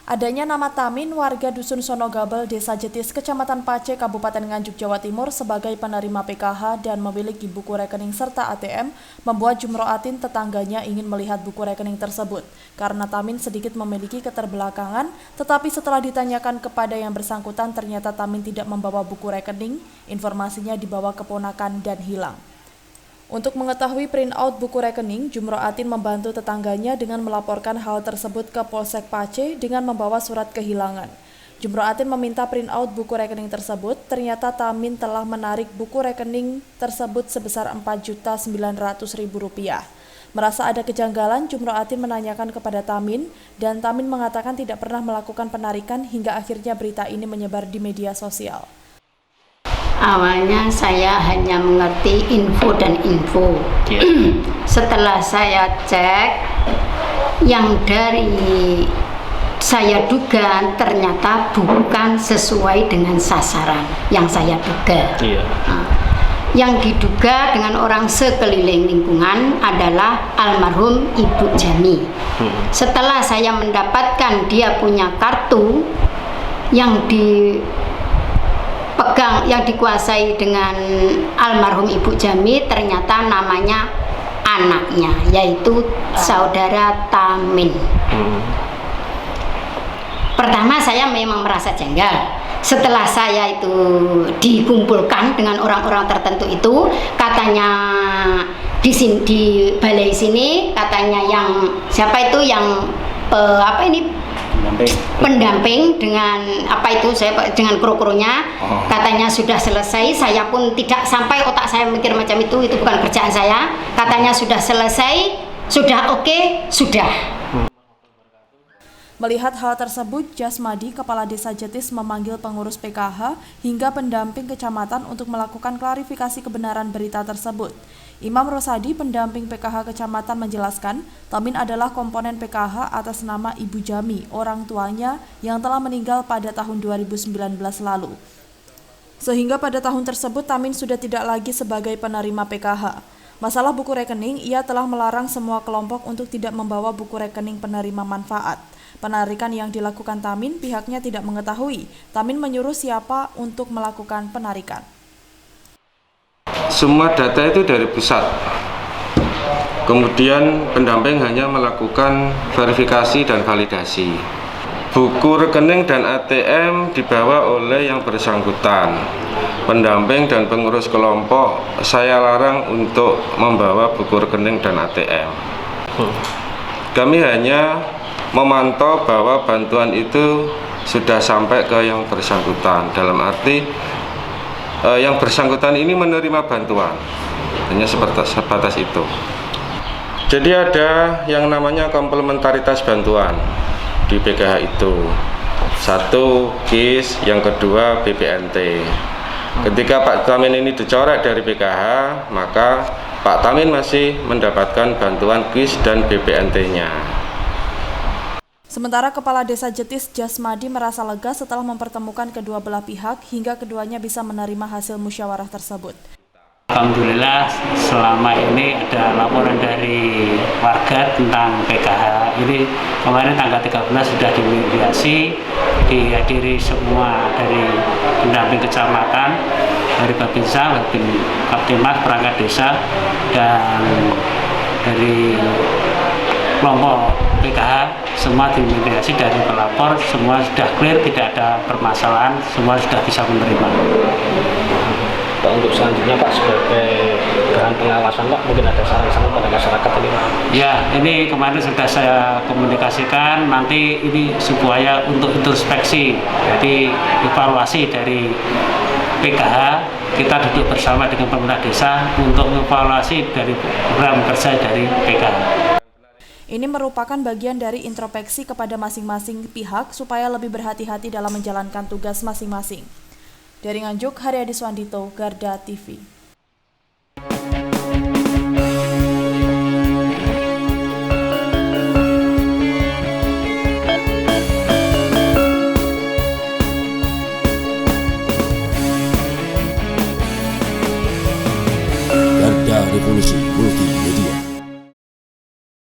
Adanya nama Tamin, warga Dusun Sonogabel, Desa Jetis, Kecamatan Pace, Kabupaten Nganjuk, Jawa Timur sebagai penerima PKH dan memiliki buku rekening serta ATM, membuat Jumro'atin tetangganya ingin melihat buku rekening tersebut. Karena Tamin sedikit memiliki keterbelakangan, tetapi setelah ditanyakan kepada yang bersangkutan ternyata Tamin tidak membawa buku rekening, informasinya dibawa keponakan dan hilang. Untuk mengetahui print out buku rekening, Jumro'atin membantu tetangganya dengan melaporkan hal tersebut ke Polsek Pace dengan membawa surat kehilangan. Jumro'atin meminta print out buku rekening tersebut, ternyata Tamin telah menarik buku rekening tersebut sebesar Rp4.900.000. Merasa ada kejanggalan, Jumro'atin menanyakan kepada Tamin, dan Tamin mengatakan tidak pernah melakukan penarikan hingga akhirnya berita ini menyebar di media sosial. Awalnya saya hanya mengerti info dan info. Setelah saya cek, yang dari saya duga ternyata bukan sesuai dengan sasaran yang saya duga. Yang diduga dengan orang sekeliling lingkungan adalah almarhum Ibu Jami. Setelah saya mendapatkan dia punya kartu yang yang dikuasai dengan almarhum Ibu Jami, ternyata namanya anaknya, yaitu saudara Tamin. Pertama saya memang merasa janggal. Setelah saya itu dikumpulkan dengan orang-orang tertentu itu, katanya di balai sini katanya yang siapa itu yang pendamping dengan dengan kru-krunya katanya sudah selesai. Saya pun tidak sampai otak saya mikir macam itu bukan kerjaan saya. Katanya sudah selesai, sudah oke, sudah. Melihat hal tersebut, Jasmadi, Kepala Desa Jetis, memanggil pengurus PKH hingga pendamping kecamatan untuk melakukan klarifikasi kebenaran berita tersebut. Imam Rosadi, pendamping PKH kecamatan, menjelaskan Tamin adalah komponen PKH atas nama Ibu Jami, orang tuanya yang telah meninggal pada tahun 2019 lalu. Sehingga pada tahun tersebut Tamin sudah tidak lagi sebagai penerima PKH. Masalah buku rekening, ia telah melarang semua kelompok untuk tidak membawa buku rekening penerima manfaat. Penarikan yang dilakukan Tamin, pihaknya tidak mengetahui. Tamin menyuruh siapa untuk melakukan penarikan. Semua data itu dari pusat. Kemudian pendamping hanya melakukan verifikasi dan validasi. Buku rekening dan ATM dibawa oleh yang bersangkutan. Pendamping dan pengurus kelompok saya larang untuk membawa buku rekening dan ATM. Kami hanya memantau bahwa bantuan itu sudah sampai ke yang bersangkutan. Dalam arti yang bersangkutan ini menerima bantuan, hanya sebatas itu. Jadi ada yang namanya komplementaritas bantuan di PKH itu. Satu KIS, yang kedua BPNT. Ketika Pak Tamin ini dicoret dari PKH, maka Pak Tamin masih mendapatkan bantuan KIS dan BPNT-nya. Sementara Kepala Desa Jetis, Jasmadi, merasa lega setelah mempertemukan kedua belah pihak hingga keduanya bisa menerima hasil musyawarah tersebut. Alhamdulillah selama ini ada laporan dari warga tentang PKH. Ini kemarin tanggal 13 sudah dimediasi, dihadiri semua dari pendamping kecamatan, dari Babinsa, Kaptimas, perangkat desa, dan dari kelompok PKH. Semua dimediasi dari pelapor, semua sudah clear, tidak ada permasalahan, semua sudah bisa menerima. Pak, untuk selanjutnya Pak, sebagai bahan pengawasan Pak, mungkin ada saran-saran pada masyarakat ini Pak? Ya, ini kemarin sudah saya komunikasikan, nanti ini supaya untuk introspeksi, jadi evaluasi dari PKH, kita duduk bersama dengan pemerintah desa untuk evaluasi dari program kerja dari PKH. Ini merupakan bagian dari introspeksi kepada masing-masing pihak supaya lebih berhati-hati dalam menjalankan tugas masing-masing. Dari Nganjuk, Haryadi Swandito, Garda TV.